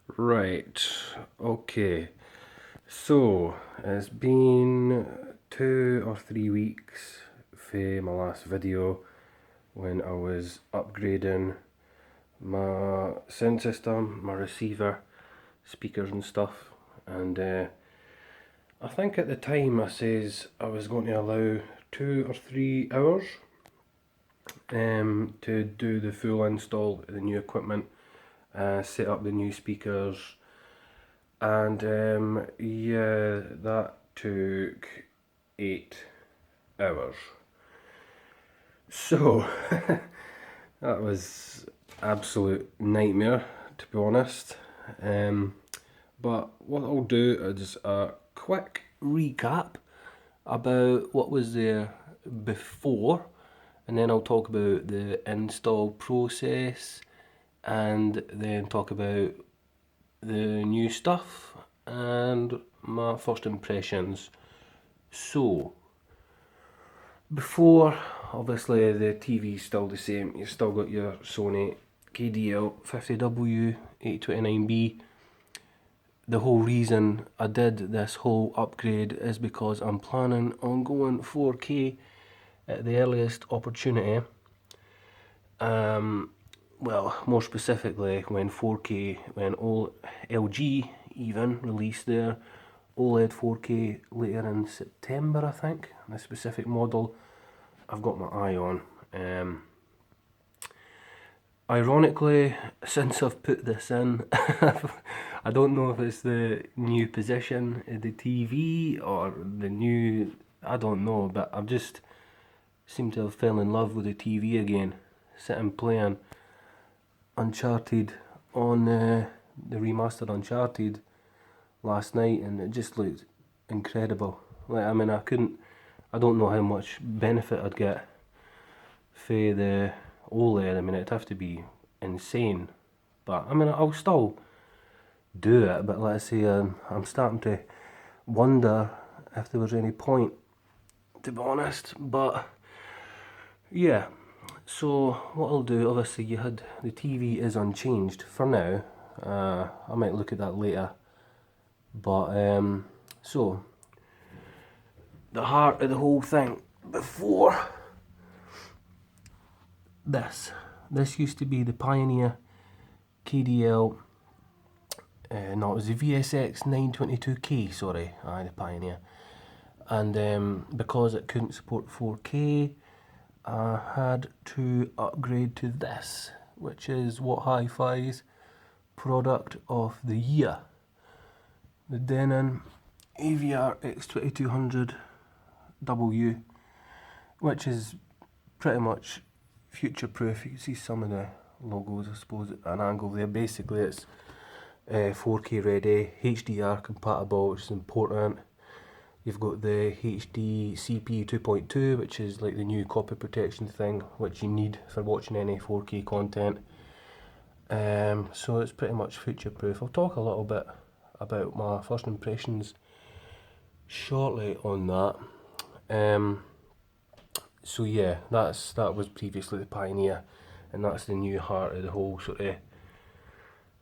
Right, okay. So, it's been 2 or 3 weeks for my last video when I was upgrading my sound system, my receiver, speakers and stuff. And I think at the time I says I was going to allow 2 or 3 hours to do the full install of the new equipment, set up the new speakers, and yeah, that took 8 hours. So that was absolute nightmare, to be honest. But what I'll do is a quick recap about what was there before, and then I'll talk about the install process, and then talk about the new stuff and my first impressions. So, before, obviously the TV's still the same. You've still got your Sony KDL50W829B. The whole reason I did this whole upgrade is because I'm planning on going 4K at the earliest opportunity. Well, more specifically, when LG even released their OLED 4K later in September, I think. The specific model I've got my eye on. Ironically, since I've put this in, I don't know if it's the new position of the TV or the new, I don't know, but I've just seemed to have fell in love with the TV again, sitting playing Uncharted on the remastered Uncharted last night, and it just looked incredible. Like, I mean, I don't know how much benefit I'd get for the OLED. I mean, it'd have to be insane, but I mean, I'll still do it. But let's say I'm starting to wonder if there was any point, to be honest. But yeah, so what I'll do, obviously the TV is unchanged for now. I might look at that later. But so the heart of the whole thing before this used to be the Pioneer KDL. No, it was the VSX922k. Sorry, the Pioneer. And because it couldn't support 4K, I had to upgrade to this, which is what Hi-Fi's product of the year, the Denon AVR-X2200W, which is pretty much future proof. You can see some of the logos, I suppose, at an angle there. Basically it's 4K ready, HDR compatible, which is important. You've got the HD CP 2.2, which is like the new copy protection thing, which you need for watching any 4K content. So it's pretty much future proof. I'll talk a little bit about my first impressions shortly on that. So yeah, that was previously the Pioneer, and that's the new heart of the whole sort of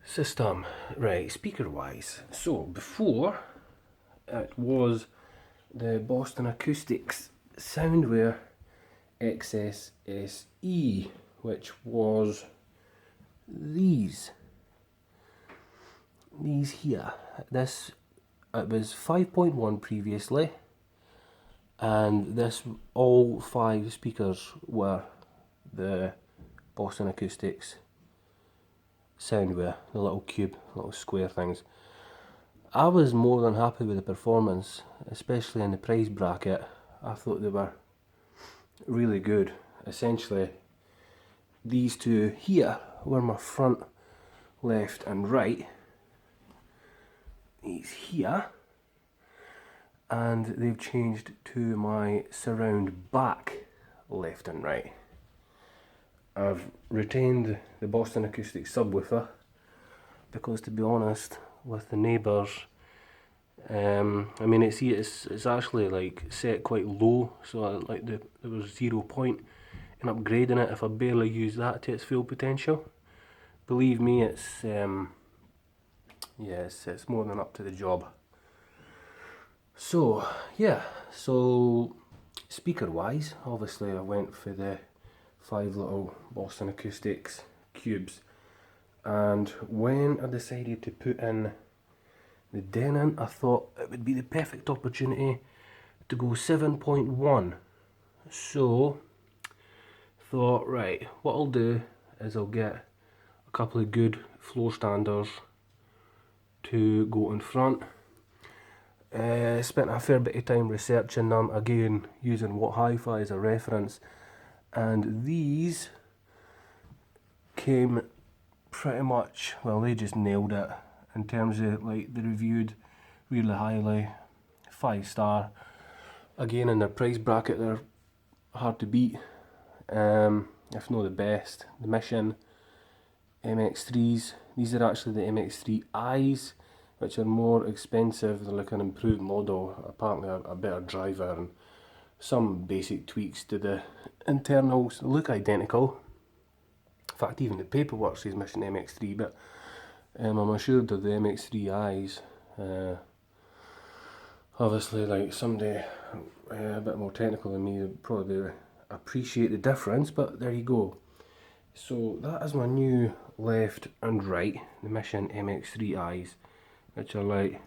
system. Right, speaker wise, so before it was the Boston Acoustics Soundware XS SE, which was these here. This, it was 5.1 previously, and this, all 5 speakers were the Boston Acoustics Soundware, the little cube, little square things. I was more than happy with the performance, especially in the price bracket. I thought they were really good. Essentially, these two here were my front, left and right. These here, and they've changed to my surround back, left and right. I've retained the Boston Acoustics subwoofer because, to be honest, with the neighbours, I mean, it's actually like set quite low, so like there was 0 point in upgrading it if I barely use that to its full potential. Believe me, it's yes, it's more than up to the job. So yeah, so speaker wise, obviously I went for the 5 little Boston Acoustics cubes, and when I decided to put in the Denon, I thought it would be the perfect opportunity to go 7.1. So thought, right, what I'll do is I'll get a couple of good floor standers to go in front. Spent a fair bit of time researching them, again using what hi-fi as a reference, and these came pretty much, well, they just nailed it in terms of like the reviewed really highly, 5-star. Again, in their price bracket they're hard to beat, if not the best. The Mission MX3s, these are actually the MX3i's, which are more expensive. They're like an improved model, apparently a better driver and some basic tweaks to the internals. They look identical. In fact, even the paperwork says Mission MX3, but I'm assured of the MX3i's. Obviously, like somebody a bit more technical than me would probably appreciate the difference, but there you go. So that is my new left and right, the Mission MX3i's, which are like,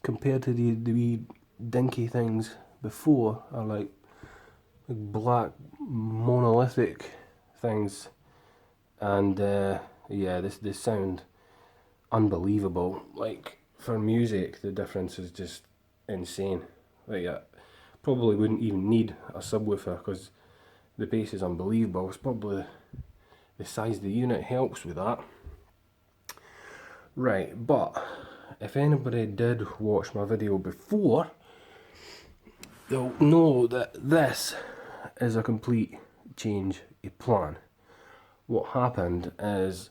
compared to the wee dinky things before, are like black monolithic things, and yeah, they sound unbelievable. Like for music, the difference is just insane. Like I probably wouldn't even need a subwoofer because the bass is unbelievable. It's probably the size of the unit helps with that. Right, but if anybody did watch my video before, they'll know that this is a complete change of plan. What happened is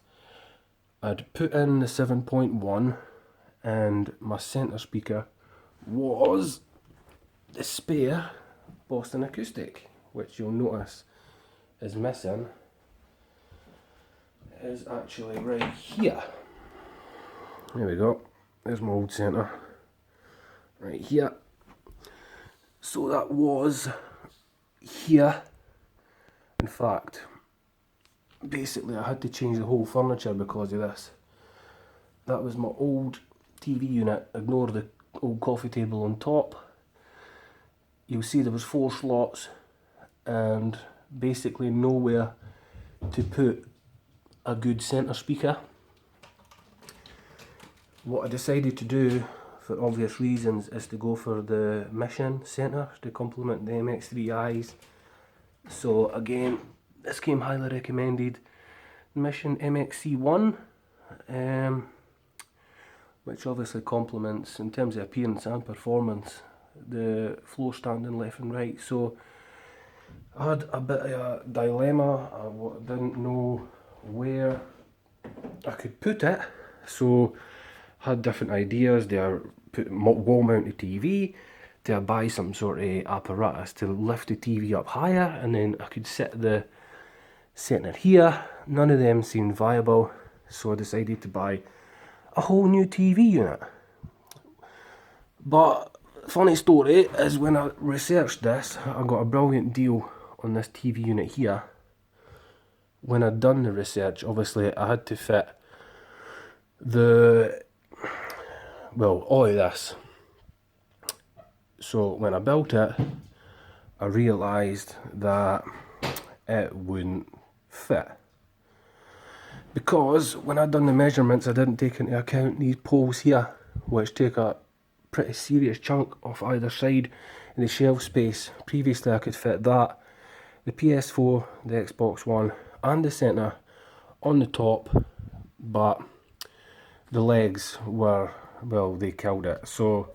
I'd put in the 7.1 and my centre speaker was the spare Boston Acoustic, which you'll notice is missing, is actually right here. There we go, there's my old centre, right here. So that was here. In fact, basically I had to change the whole furniture because of this. That was my old TV unit, ignore the old coffee table on top. You'll see there was 4 slots and basically nowhere to put a good centre speaker. What I decided to do, for obvious reasons, is to go for the Mission centre to complement the MX3i's. So again, this came highly recommended. Mission MXc1, which obviously complements in terms of appearance and performance the floor standing left and right. So I had a bit of a dilemma. I didn't know where I could put it, so I had different ideas. Do I put wall mounted TV? Do I buy some sort of apparatus to lift the TV up higher and then I could set the centre here? None of them seemed viable, so I decided to buy a whole new TV unit. But funny story is, when I researched this, I got a brilliant deal on this TV unit here. When I'd done the research, obviously I had to fit all of this. So when I built it, I realised that it wouldn't fit. Because when I'd done the measurements, I didn't take into account these poles here, which take a pretty serious chunk off either side in the shelf space. Previously I could fit that, the PS4, the Xbox One and the centre on the top, but the legs were, well, they killed it. So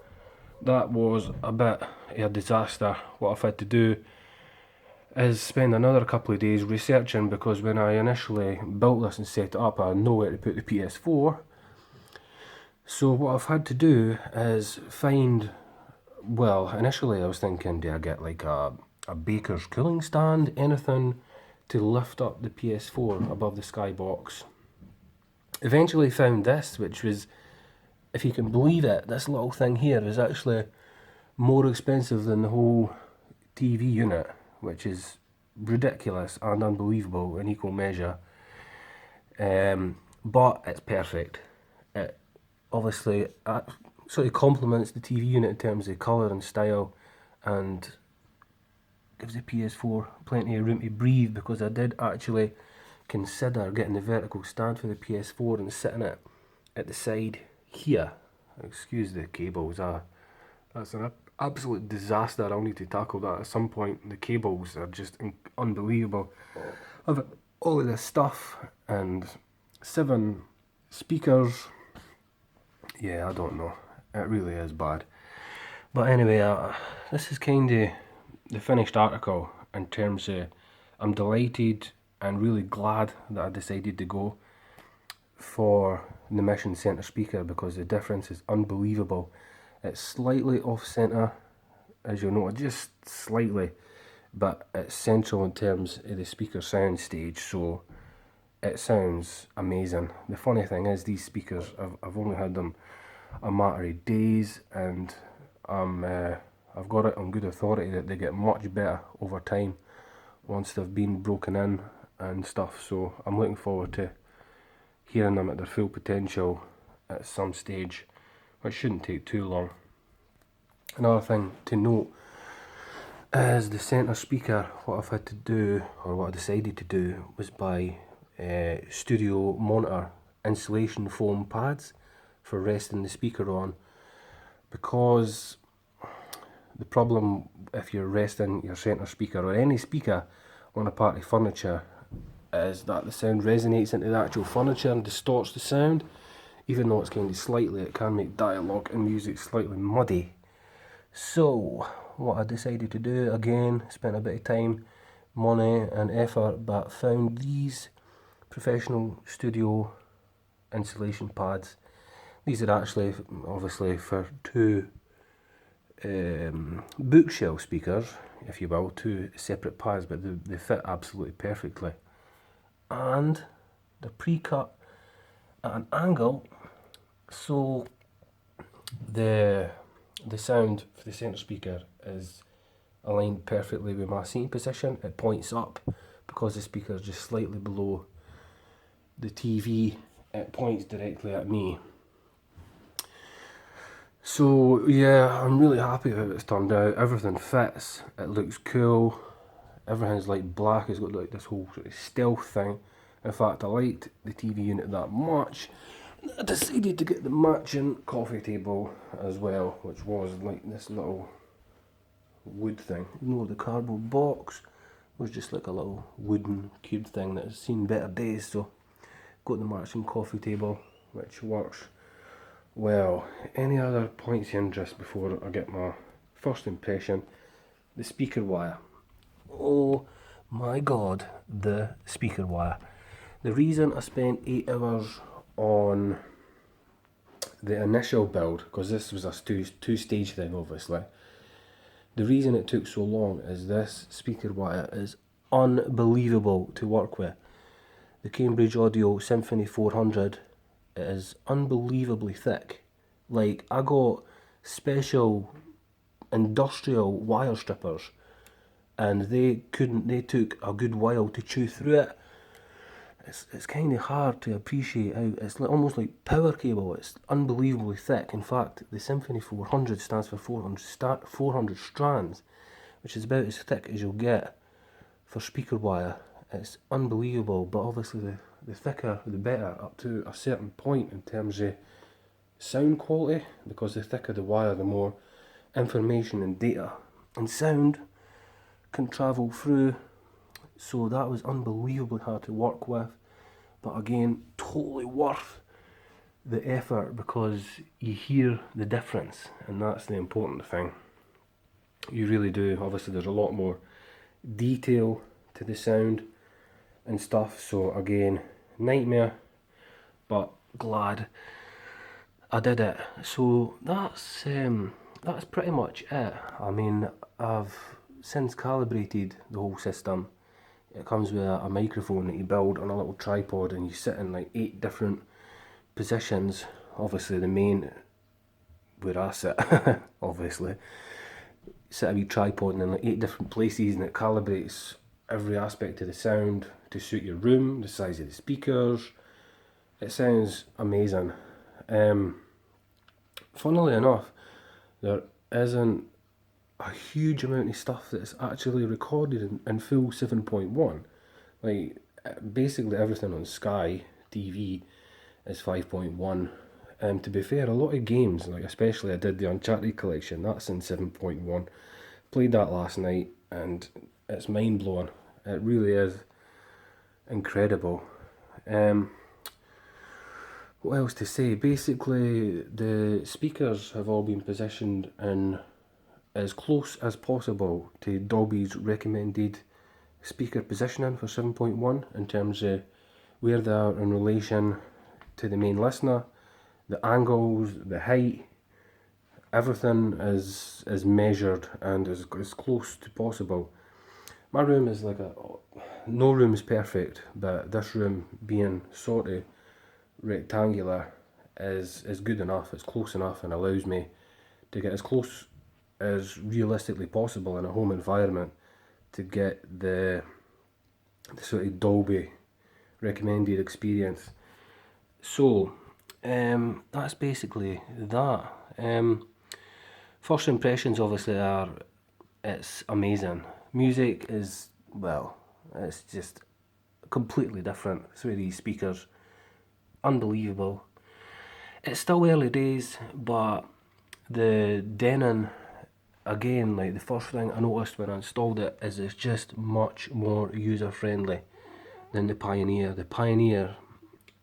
that was a bit of a disaster. What I've had to do is spend another couple of days researching, because when I initially built this and set it up, I had nowhere to put the PS4. So what I've had to do is find, well, initially I was thinking, do I get like a baker's cooling stand, anything to lift up the PS4 above the skybox? eventually found this, which was, if you can believe it, this little thing here is actually more expensive than the whole TV unit, which is ridiculous and unbelievable in equal measure. But it's perfect. It obviously sort of complements the TV unit in terms of colour and style, and gives the PS4 plenty of room to breathe, because I did actually consider getting the vertical stand for the PS4 and sitting it at the side here. Excuse the cables, that's an absolute disaster. I'll need to tackle that at some point. The cables are just unbelievable. I've all of this stuff and 7 speakers. Yeah, I don't know. It really is bad. But anyway, this is kind of the finished article in terms of, I'm delighted and really glad that I decided to go for the Mission Centre Speaker, because the difference is unbelievable. It's slightly off centre, as you'll note, just slightly, but it's central in terms of the speaker sound stage, so it sounds amazing. The funny thing is, these speakers, I've only had them a matter of days, and I've got it on good authority that they get much better over time once they've been broken in and stuff, so I'm looking forward to hearing them at their full potential at some stage, which shouldn't take too long. Another thing to note is the centre speaker. What I've had to do, or what I decided to do, was buy studio monitor insulation foam pads for resting the speaker on, because the problem if you're resting your centre speaker or any speaker on a part of furniture is that the sound resonates into the actual furniture and distorts the sound. Even though it's kind of slightly, it can make dialogue and music slightly muddy. So what I decided to do, again, spent a bit of time, money and effort, but found these professional studio insulation pads. These are actually obviously for 2 bookshelf speakers, if you will, 2 separate pads, but they fit absolutely perfectly. And they're pre-cut at an angle, so the sound for the centre speaker is aligned perfectly with my seating position. It points up because the speaker is just slightly below the TV. It points directly at me. So yeah, I'm really happy with how it's turned out. Everything fits, it looks cool, everything's like black, it's got like this whole sort of stealth thing. In fact, I liked the TV unit that much, I decided to get the matching coffee table as well, which was like this little wood thing. You know, the cardboard box was just like a little wooden cube thing that has seen better days, so got the matching coffee table, which works well. Any other points of interest before I get my first impression? The speaker wire. Oh my god, the speaker wire. The reason I spent 8 hours on the initial build, because this was a two-stage thing obviously, the reason it took so long is this speaker wire is unbelievable to work with. The Cambridge Audio Symphony 400 is unbelievably thick. Like, I got special industrial wire strippers and they took a good while to chew through it. It's kind of hard to appreciate how it's almost like power cable. It's unbelievably thick. In fact, the Symphony 400 stands for 400 strands, which is about as thick as you'll get for speaker wire. It's unbelievable, but obviously the thicker the better, up to a certain point in terms of sound quality, because the thicker the wire, the more information and data and sound can travel through. So that was unbelievably hard to work with, but again, totally worth the effort, because you hear the difference, and that's the important thing. You really do. Obviously there's a lot more detail to the sound and stuff, so again, nightmare, but glad I did it. So that's pretty much it. I mean, I've since calibrated the whole system. It comes with a microphone that you build on a little tripod, and you sit in like 8 different positions. Obviously the main, where I sit, obviously, set a wee tripod in like 8 different places, and it calibrates every aspect of the sound to suit your room, the size of the speakers. It sounds amazing. Funnily enough, there isn't a huge amount of stuff that's actually recorded in full 7.1. Like, basically everything on Sky TV is 5.1. To be fair, a lot of games, like especially I did the Uncharted collection, that's in 7.1. Played that last night and it's mind blowing. It really is incredible. What else to say? Basically, the speakers have all been positioned in as close as possible to Dolby's recommended speaker positioning for 7.1 in terms of where they are in relation to the main listener, the angles, the height, everything is measured and is as close to possible. My room is like no room is perfect, but this room being sort of rectangular is good enough, it's close enough, and allows me to get as close as realistically possible in a home environment to get the sort of Dolby recommended experience. So that's basically that. First impressions obviously are, it's amazing. Music is, well, it's just completely different through these speakers. Unbelievable. It's still early days, but the Denon, again, like the first thing I noticed when I installed it is it's just much more user friendly than the Pioneer. The Pioneer,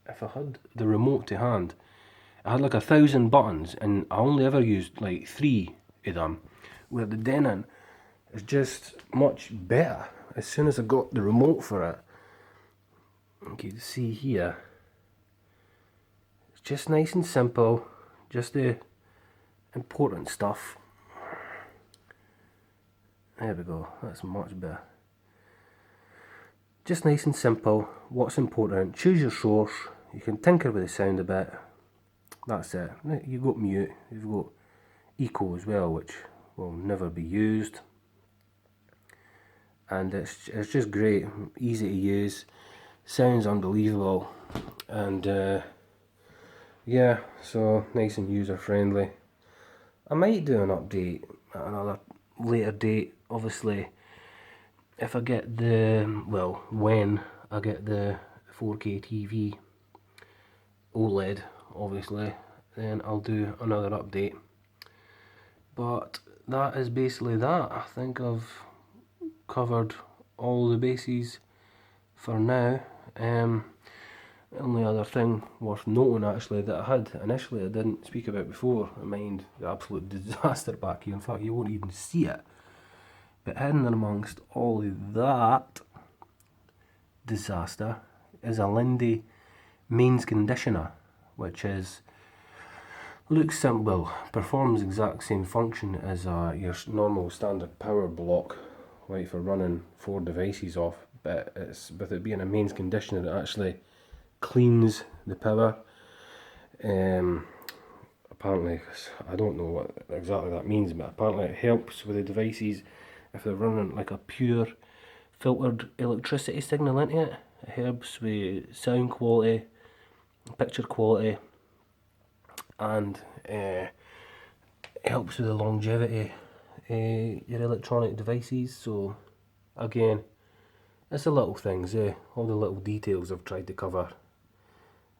if I had the remote to hand, I had like 1,000 buttons and I only ever used like 3 of them, where the Denon is just much better. As soon as I got the remote for it, you can see here, it's just nice and simple, just the important stuff. There we go, that's much better. Just nice and simple, what's important, choose your source, you can tinker with the sound a bit, that's it. You've got mute, you've got echo as well, which will never be used. And it's just great, easy to use, sounds unbelievable, and yeah, so nice and user friendly. I might do an update at another later date, obviously, if I get the, well, when I get the 4K TV OLED, obviously, then I'll do another update. But that is basically that. I think I've covered all the bases for now. The only other thing worth noting actually that I had initially I didn't speak about before, I mind the absolute disaster back here, in fact you won't even see it, but hidden amongst all of that disaster is a Lindy mains conditioner, which is, looks simple, well, performs the exact same function as your normal standard power block, like for running 4 devices off, but it's, with it being a mains conditioner, it actually cleans the power. Apparently, I don't know what exactly that means, but apparently it helps with the devices if they're running like a pure filtered electricity signal into it. It helps with sound quality, picture quality, and helps with the longevity your electronic devices. So again, it's the little things, all the little details I've tried to cover.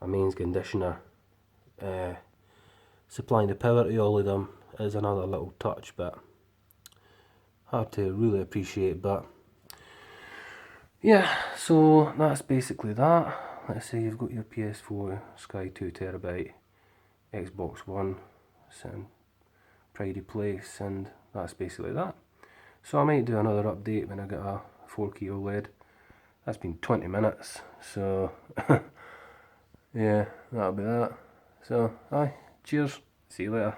A mains conditioner, supplying the power to all of them is another little touch, but hard to really appreciate. But yeah, so that's basically that. Let's say you've got your PS4 Sky 2TB, Xbox One sitting pride of place, and that's basically that. So I might do another update when I get a 4K OLED. That's been 20 minutes, so yeah, that'll be that. So, aye, cheers, see you later.